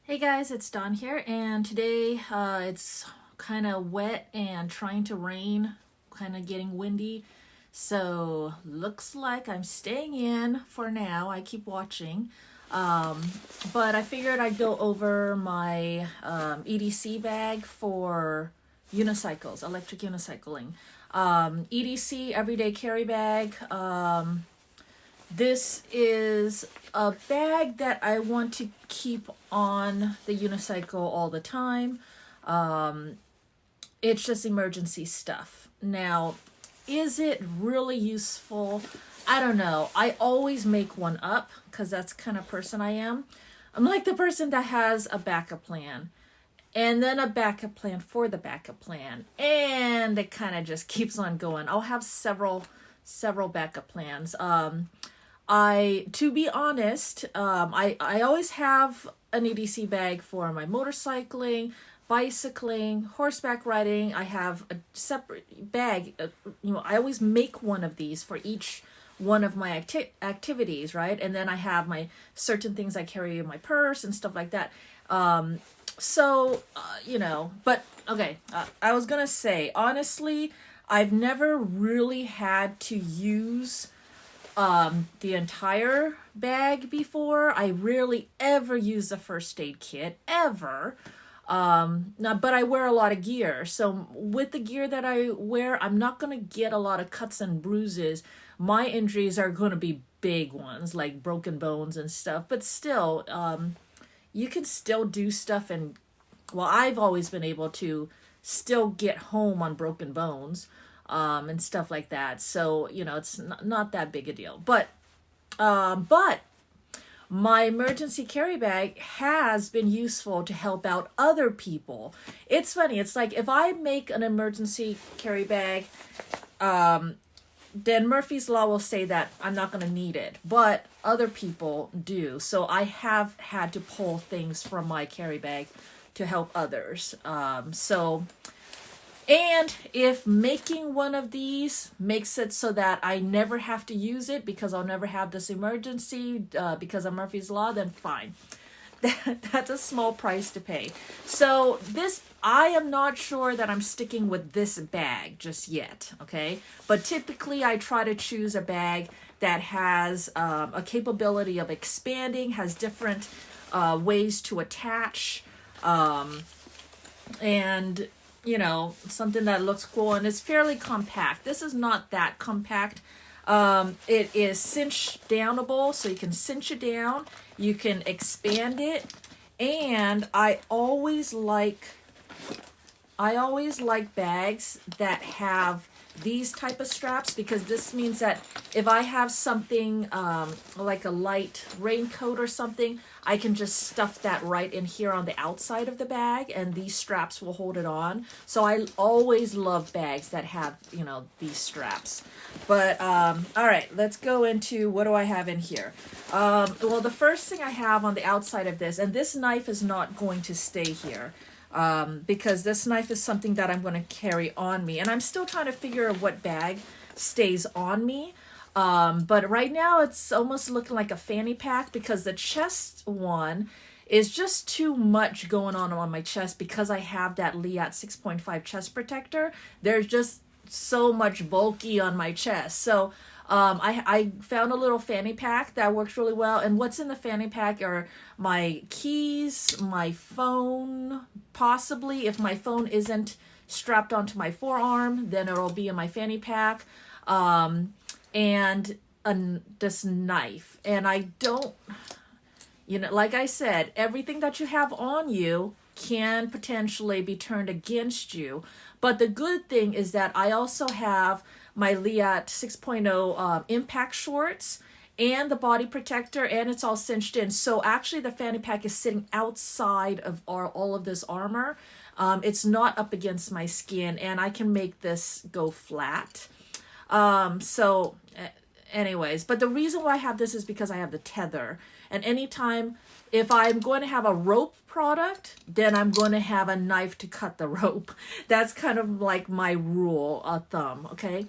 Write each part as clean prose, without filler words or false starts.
Hey guys, it's Dawn here, and today it's kind of wet and trying to rain, kind of getting windy. So looks like I'm staying in for now. I keep watching. Um, but I figured I'd go over my EDC bag for unicycles, electric unicycling. EDC, everyday carry bag. This is a bag that I want to keep on the unicycle all the time. It's just emergency stuff. Now, is it really useful? I don't know. I always make one up because that's the kind of person I am. I'm like the person that has a backup plan and then a backup plan for the backup plan. And it kind of just keeps on going. I'll have several backup plans. To be honest, I always have an EDC bag for my motorcycling, bicycling, horseback riding. I have a separate bag. I always make one of these for each one of my activities, right? And then I have my certain things I carry in my purse and stuff like that. But okay, I was gonna say, honestly, I've never really had to use the entire bag before. I rarely ever use the first aid kit ever. But I wear a lot of gear. So with the gear that I wear, I'm not going to get a lot of cuts and bruises. My injuries are going to be big ones, like broken bones and stuff. But still, you can still do stuff. I've always been able to still get home on broken bones. And stuff like that. So, it's not that big a deal. But my emergency carry bag has been useful to help out other people. It's funny. It's like if I make an emergency carry bag, then Murphy's Law will say that I'm not going to need it. But other people do. So I have had to pull things from my carry bag to help others. And if making one of these makes it so that I never have to use it because I'll never have this emergency because of Murphy's Law, then fine. That's a small price to pay. So I am not sure that I'm sticking with this bag just yet, okay? But typically I try to choose a bag that has a capability of expanding, has different ways to attach, and something that looks cool and is fairly compact. This is not that compact. It is cinch downable, so you can cinch it down. You can expand it, and I always like bags that have these type of straps, because this means that if I have something like a light raincoat or something, I can just stuff that right in here on the outside of the bag, and these straps will hold it on. So I always love bags that have, these straps. But all right, let's go into what do I have in here. The first thing I have on the outside of this, and this knife is not going to stay here, because this knife is something that I'm going to carry on me, and I'm still trying to figure out what bag stays on me. But right now it's almost looking like a fanny pack, because the chest one is just too much going on my chest because I have that Liat 6.5 chest protector. There's just so much bulky on my chest. So I found a little fanny pack that works really well. And what's in the fanny pack are my keys, my phone, possibly. If my phone isn't strapped onto my forearm, then it'll be in my fanny pack. And this knife. And I don't, like I said, everything that you have on you can potentially be turned against you. But the good thing is that I also have my Liat 6.0 impact shorts and the body protector, and it's all cinched in. So actually the fanny pack is sitting outside of all of this armor. It's not up against my skin, and I can make this go flat. Anyways, but the reason why I have this is because I have the tether. And anytime, if I'm going to have a rope product, then I'm going to have a knife to cut the rope. That's kind of like my rule of thumb, okay?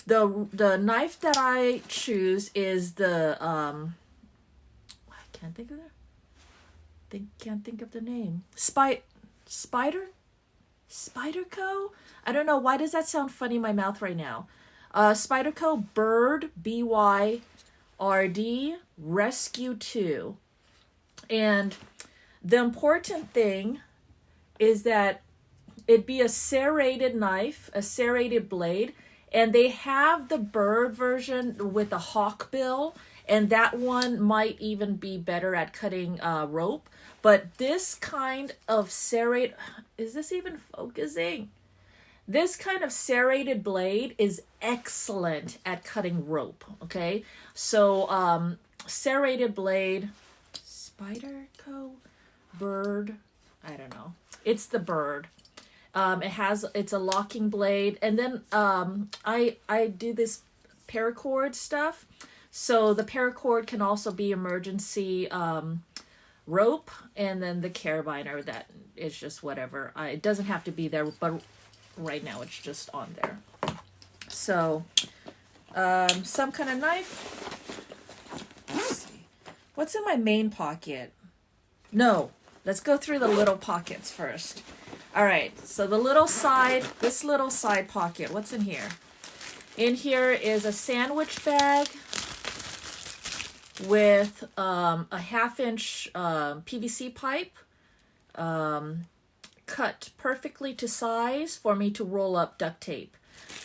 The knife that I choose is the, I can't think of that. Can't think of the name. Spider Spyderco? I don't know. Why does that sound funny in my mouth right now? Spyderco Bird, BYRD, Rescue 2. And the important thing is that it be a serrated knife, a serrated blade, and they have the bird version with a hawk bill, and that one might even be better at cutting rope. But this kind of serrated, is this even focusing? This kind of serrated blade is excellent at cutting rope, okay? So serrated blade, Spyderco Bird, I don't know. It's the bird. It's a locking blade. And then I do this paracord stuff. So the paracord can also be emergency rope, and then the carabiner that is just whatever. It doesn't have to be there, but right now it's just on there. So some kind of knife. Let's see. What's in my main pocket? No, let's go through the little pockets first. All right, so this little side pocket, what's in here? In here is a sandwich bag with a 1/2-inch PVC pipe cut perfectly to size for me to roll up duct tape.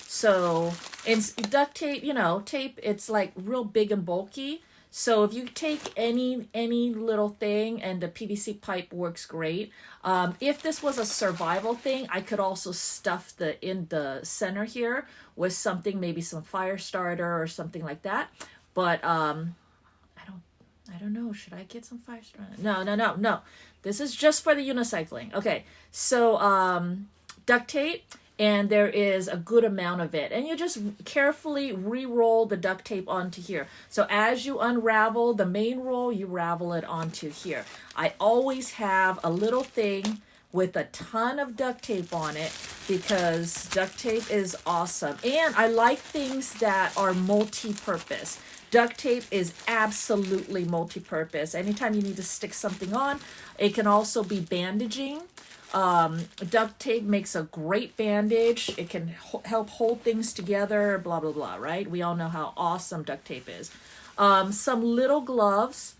So it's duct tape, tape, it's like real big and bulky. So if you take any little thing, and the PVC pipe works great. If this was a survival thing, I could also stuff in the center here with something, maybe some fire starter or something like that. But I don't know. Should I get some fire starter? No. This is just for the unicycling. Okay, so duct tape. And there is a good amount of it. And you just carefully re-roll the duct tape onto here. So as you unravel the main roll, you ravel it onto here. I always have a little thing with a ton of duct tape on it because duct tape is awesome. And I like things that are multi-purpose. Duct tape is absolutely multi-purpose. Anytime you need to stick something on, it can also be bandaging. Duct tape makes a great bandage. It can help hold things together, blah, blah, blah, right? We all know how awesome duct tape is. Some little gloves,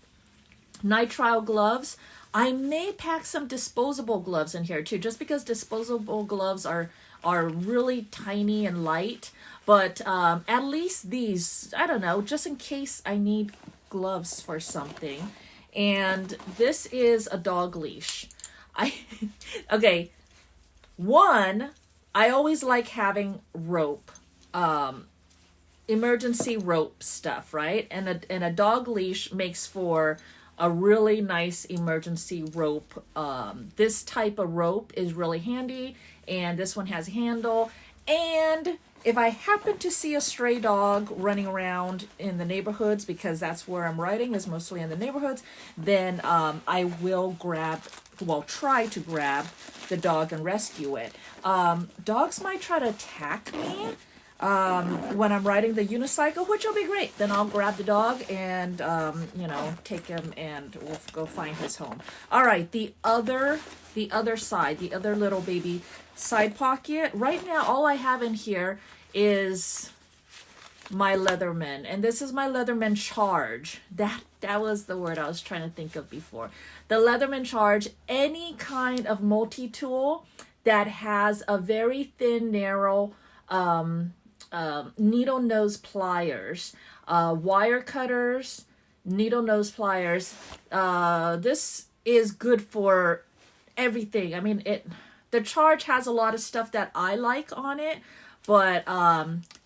nitrile gloves. I may pack some disposable gloves in here too, just because disposable gloves are really tiny and light. But at least these, I don't know, just in case I need gloves for something. And this is a dog leash. Okay, I always like having rope, emergency rope stuff, right? And a dog leash makes for a really nice emergency rope. This type of rope is really handy, and this one has a handle. And if I happen to see a stray dog running around in the neighborhoods, because that's where I'm riding, is mostly in the neighborhoods, then I will try to grab the dog and rescue it. Dogs might try to attack me when I'm riding the unicycle, which will be great. Then I'll grab the dog and, take him, and we'll go find his home. All right, the other side, the other little baby side pocket. Right now, all I have in here is my Leatherman, and this is my Leatherman Charge. That was the word I was trying to think of before. The Leatherman Charge, any kind of multi-tool that has a very thin, narrow needle nose pliers, wire cutters, needle nose pliers. This is good for everything. I mean, the Charge has a lot of stuff that I like on it, but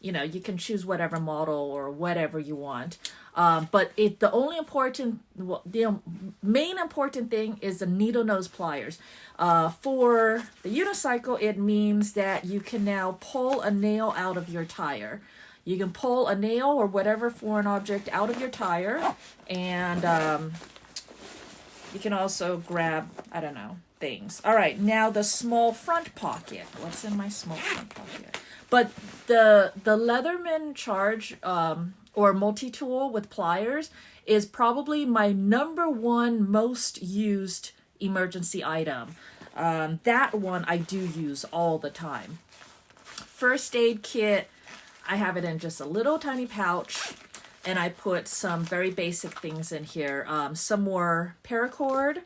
you can choose whatever model or whatever you want. But the main important thing is the needle nose pliers. For the unicycle, it means that you can now pull a nail out of your tire. You can pull a nail or whatever foreign object out of your tire, and you can also grab, I don't know, things. All right, now the small front pocket. What's in my small front pocket? But the Leatherman Charge, or multi-tool with pliers is probably my #1 most used emergency item. That one I do use all the time. First aid kit, I have it in just a little tiny pouch, and I put some very basic things in here. Some more paracord.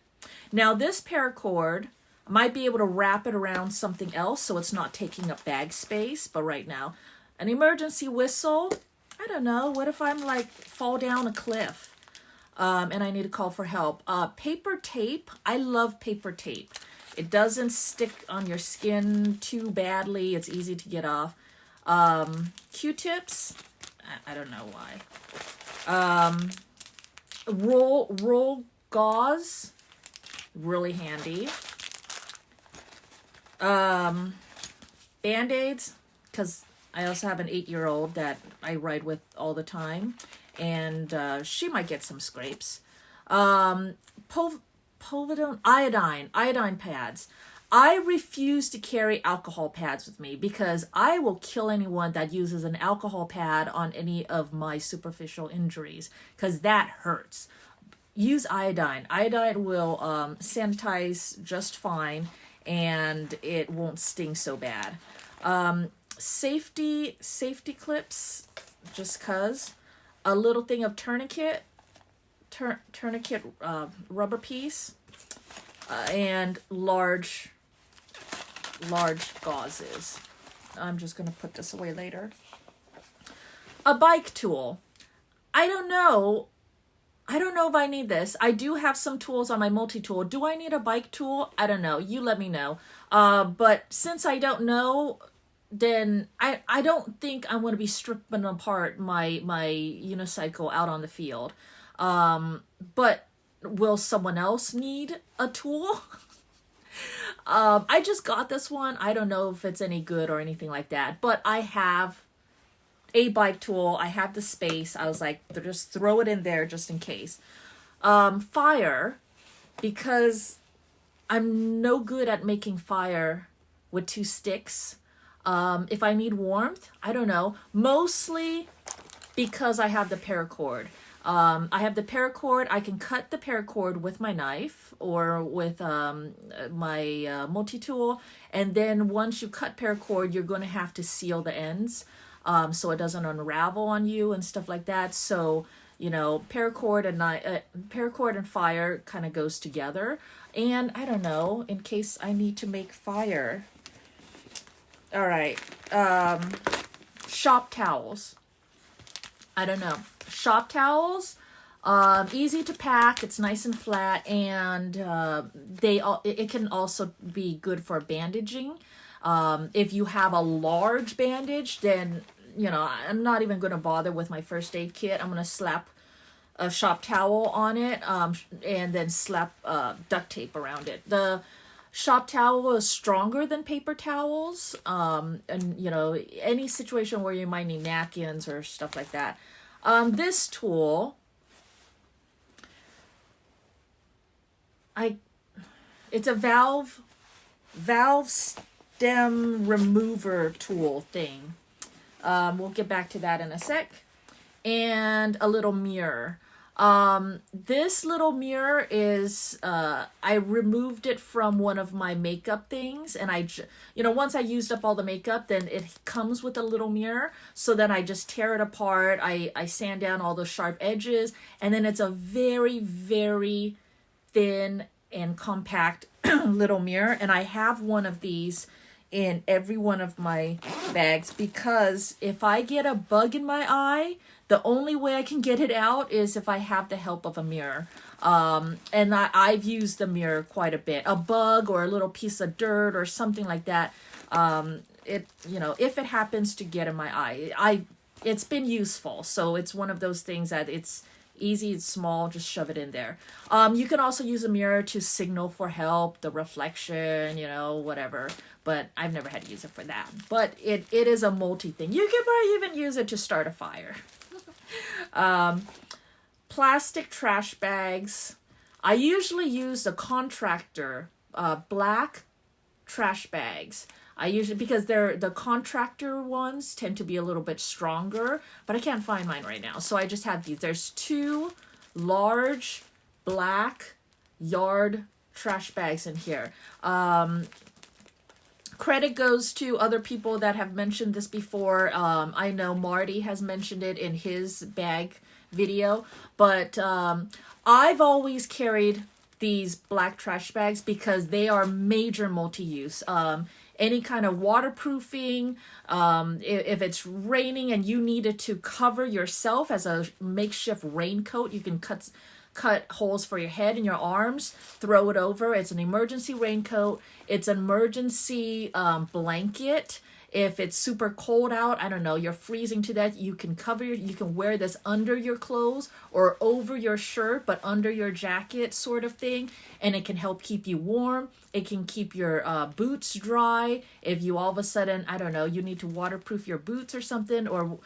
Now this paracord, I might be able to wrap it around something else so it's not taking up bag space, but right now, an emergency whistle. I don't know, what if I'm like fall down a cliff and I need to call for help? Paper tape, I love paper tape. It doesn't stick on your skin too badly, it's easy to get off. Q-tips, I don't know why. Roll gauze, really handy. Band-aids, because I also have an 8-year-old that I ride with all the time, and she might get some scrapes. Povidone, iodine pads. I refuse to carry alcohol pads with me because I will kill anyone that uses an alcohol pad on any of my superficial injuries, because that hurts. Use iodine. Iodine will sanitize just fine, and it won't sting so bad. Safety clips, just cause. A little thing of tourniquet rubber piece, and large gauzes. I'm just gonna put this away later. A bike tool. I don't know if I need this. I do have some tools on my multi-tool. Do I need a bike tool? I don't know. You let me know. But since I don't know, then I don't think I'm going to be stripping apart my unicycle out on the field. But will someone else need a tool? I just got this one. I don't know if it's any good or anything like that. But I have a bike tool. I have the space. I was like, just throw it in there just in case. Fire, because I'm no good at making fire with 2 sticks. If I need warmth, I don't know. Mostly because I have the paracord. I have the paracord. I can cut the paracord with my knife or with my multi-tool. And then once you cut paracord, you're going to have to seal the ends so it doesn't unravel on you and stuff like that. So, paracord and fire kind of goes together. And I don't know, in case I need to make fire. All right. Shop towels. I don't know. Shop towels, easy to pack. It's nice and flat, and it can also be good for bandaging. If you have a large bandage, then I'm not even going to bother with my first aid kit. I'm going to slap a shop towel on it, and then slap duct tape around it. The shop towel is stronger than paper towels, and any situation where you might need napkins or stuff like that. This tool, it's a valve stem remover tool thing. We'll get back to that in a sec. And a little mirror. This little mirror is, I removed it from one of my makeup things, and once I used up all the makeup, then it comes with a little mirror, so then I just tear it apart, I sand down all those sharp edges, and then it's a very, very thin and compact little mirror, and I have one of these in every one of my bags, because if I get a bug in my eye, the only way I can get it out is if I have the help of a mirror. And I've used the mirror quite a bit. A bug or a little piece of dirt or something like that. If it happens to get in my eye, it's been useful. So it's one of those things that it's easy, it's small, just shove it in there. You can also use a mirror to signal for help, the reflection, whatever. But I've never had to use it for that. But it is a multi thing. You can probably even use it to start a fire. Plastic trash bags. I usually use the contractor black trash bags. I usually, because the contractor ones tend to be a little bit stronger, but I can't find mine right now. So I just have these. There's 2 large black yard trash bags in here. Credit goes to other people that have mentioned this before. I know Marty has mentioned it in his bag video, but I've always carried these black trash bags because they are major multi-use. Any kind of waterproofing, if it's raining and you needed to cover yourself as a makeshift raincoat, you can cut holes for your head and your arms, throw it over. It's an emergency raincoat. It's an emergency blanket. If it's super cold out, I don't know, you're freezing to death, you can you can wear this under your clothes or over your shirt, but under your jacket sort of thing. And it can help keep you warm. It can keep your boots dry. If you all of a sudden, I don't know, you need to waterproof your boots or something, or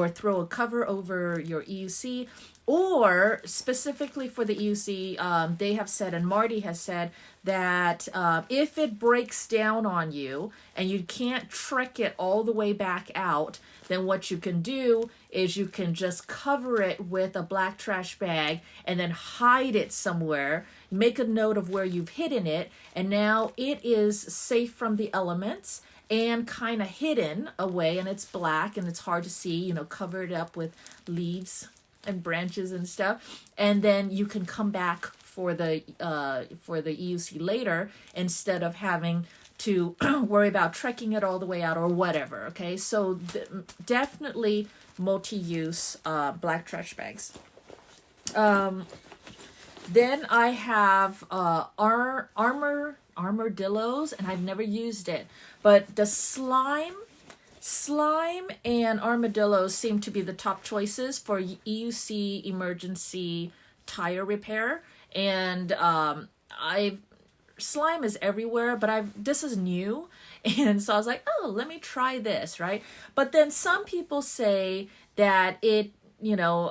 throw a cover over your EUC. Or specifically for the EUC, they have said, and Marty has said, that if it breaks down on you and you can't trek it all the way back out, then what you can do is you can just cover it with a black trash bag and then hide it somewhere. Make a note of where you've hidden it, and now it is safe from the elements and kind of hidden away, and it's black and it's hard to see, you know, covered up with leaves and branches and stuff. And then you can come back for the EUC later instead of having to worry about trekking it all the way out or whatever. Okay, so definitely multi-use black trash bags. Then I have armor-dilloz, and I've never used it, but the slime and armadillos seem to be the top choices for EUC emergency tire repair. And slime is everywhere, but this is new, and so I was like, oh, let me try this, right? But then some people say that it, you know,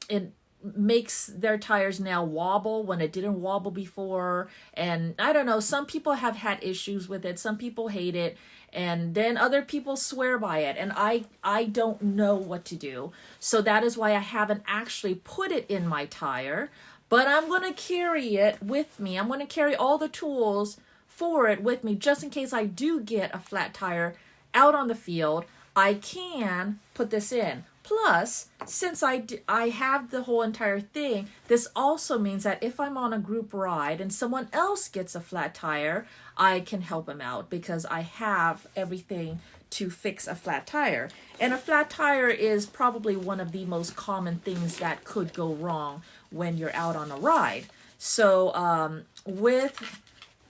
it makes their tires now wobble when it didn't wobble before, and I don't know, some people have had issues with it, some people hate it, and then other people swear by it, and I don't know what to do. So that is why I haven't actually put it in my tire, but I'm going to carry it with me. I'm going to carry all the tools for it with me just in case I do get a flat tire out on the field. I can put this in. Plus, since I have the whole entire thing, this also means that if I'm on a group ride and someone else gets a flat tire, I can help them out because I have everything to fix a flat tire. And a flat tire is probably one of the most common things that could go wrong when you're out on a ride. So with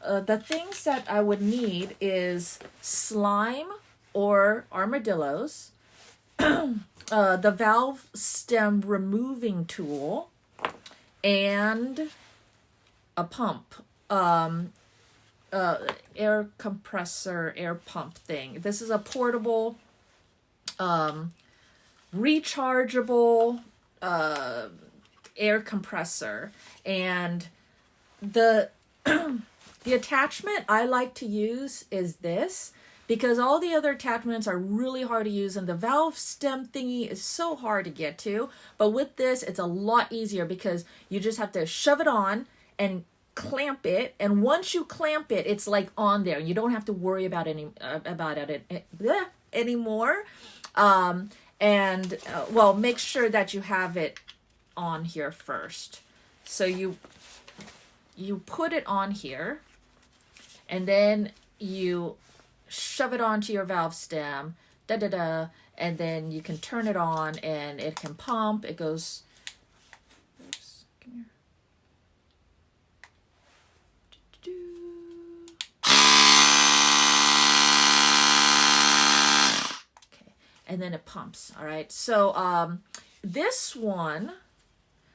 the things that I would need is slime or armadillos, the valve stem removing tool, and a pump, air compressor, air pump thing. This is a portable, rechargeable air compressor, and the the attachment I like to use is this, because all the other attachments are really hard to use, and the valve stem thingy is so hard to get to. But with this, it's a lot easier because you just have to shove it on and clamp it, and once you clamp it, it's like on there. You don't have to worry about it anymore. Well, make sure that you have it on here first. So you put it on here, and then you shove it onto your valve stem, and then you can turn it on, and it can pump. It goes. Oops, come here. Okay, and then it pumps. All right. So this one.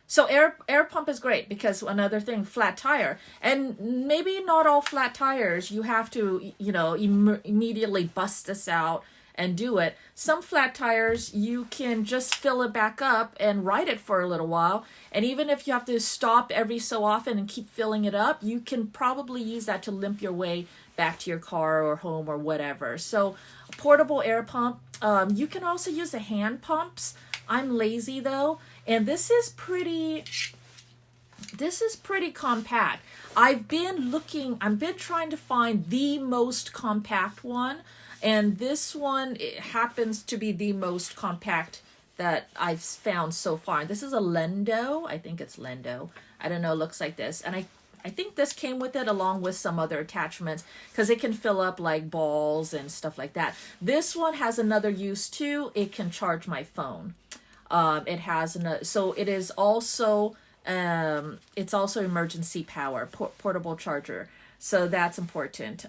So air pump is great because another thing, flat tire, and maybe not all flat tires you have to, you know, immediately bust this out and do it. Some flat tires, you can just fill it back up and ride it for a little while. And even if you have to stop every so often and keep filling it up, you can probably use that to limp your way back to your car or home or whatever. So portable air pump. You can also use the hand pumps. I'm lazy though, and this is pretty compact. I've been trying to find the most compact one, and this one, it happens to be the most compact that I've found so far. This is a Lendo. I think it's Lendo. I don't know, it looks like this. And I think this came with it along with some other attachments because it can fill up like balls and stuff like that. This one has another use too. It can charge my phone. It has another, so it is also, it's also emergency power, portable charger. So that's important.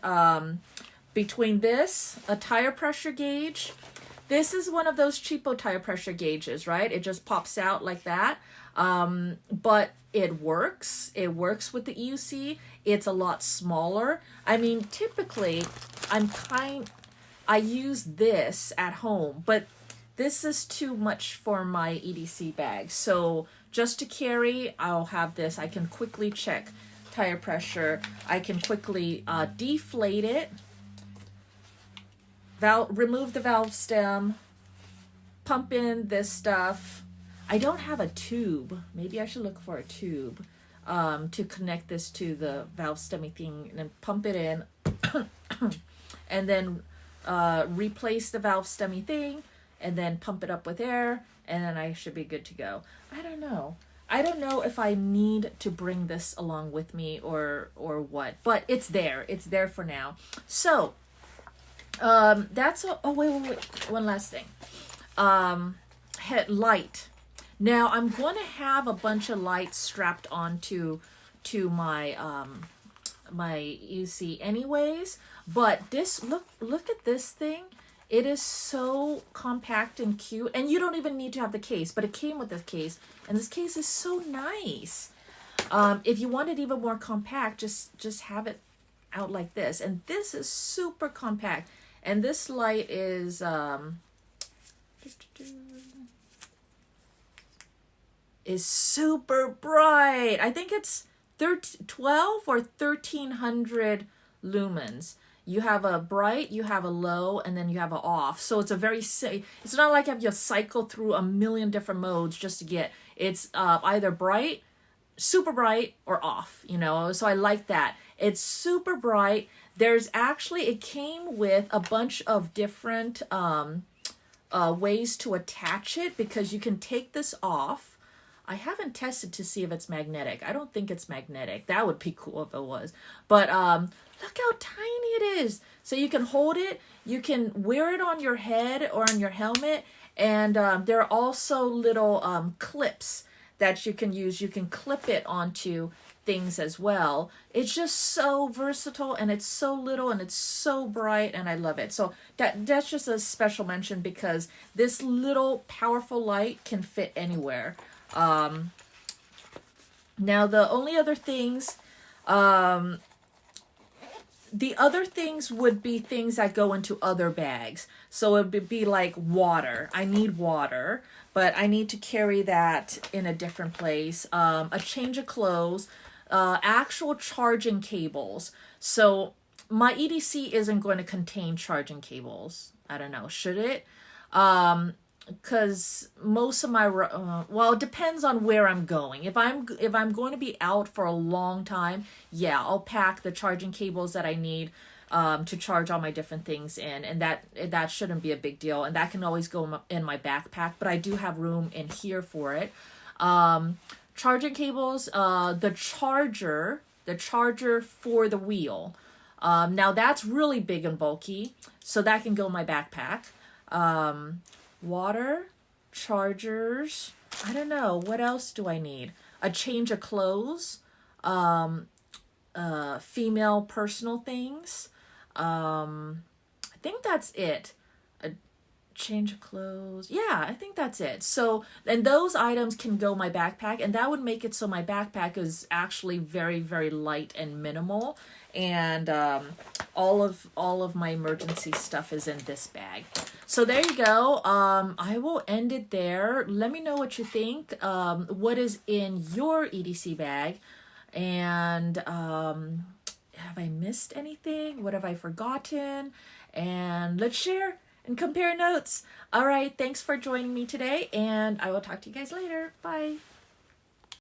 Between this, a tire pressure gauge. This is one of those cheapo tire pressure gauges, right? It just pops out like that. But it works. It works with the EUC. It's a lot smaller. I mean, typically, I use this at home, but this is too much for my EDC bag. So just to carry, I'll have this. I can quickly check tire pressure. I can quickly deflate it. Remove the valve stem. Pump in this stuff. I don't have a tube. Maybe I should look for a tube to connect this to the valve stemmy thing, and then pump it in. And then replace the valve stemmy thing, and then pump it up with air, and then I should be good to go. I don't know if I need to bring this along with me or what, but it's there for now. So that's wait, one last thing. Light. Now I'm going to have a bunch of lights strapped onto my my EUC anyways, but this look at this thing. It is so compact and cute, and you don't even need to have the case, but it came with this case, and this case is so nice. If you want it even more compact, just have it out like this, and this is super compact. And this light is super bright. I think it's 12 or 1300 lumens. You have a bright, you have a low, and then you have a off. So it's it's not like you have to cycle through a million different modes just to get, it's either bright, super bright, or off, you know. So I like that. It's super bright. There's actually, it came with a bunch of different ways to attach it, because you can take this off. I haven't tested to see if it's magnetic. I don't think it's magnetic. That would be cool if it was. But look how tiny it is. So you can hold it. You can wear it on your head or on your helmet. And there are also little clips that you can use. You can clip it onto things as well. It's just so versatile, and it's so little, and it's so bright, and I love it. So that's just a special mention, because this little powerful light can fit anywhere. Now the only other things, the other things would be things that go into other bags. So it would be like water. I need water, but I need to carry that in a different place. A change of clothes, actual charging cables. So my EDC isn't going to contain charging cables. I don't know, should it? Because most of my well, it depends on where I'm going. If I'm going to be out for a long time, yeah, I'll pack the charging cables that I need to charge all my different things in, and that shouldn't be a big deal, and that can always go in my backpack. But I do have room in here for it. Charging cables, the charger for the wheel. Now that's really big and bulky, so that can go in my backpack. Water, chargers, I don't know, what else do I need? A change of clothes, female personal things. I think that's it. change of clothes. Yeah, I think that's it. So, and those items can go in my backpack, and that would make it so my backpack is actually very, very light and minimal. And all of my emergency stuff is in this bag. So there you go. I will end it there. Let me know what you think. What is in your EDC bag? And have I missed anything? What have I forgotten? And let's share and compare notes. All right, thanks for joining me today, and I will talk to you guys later. Bye.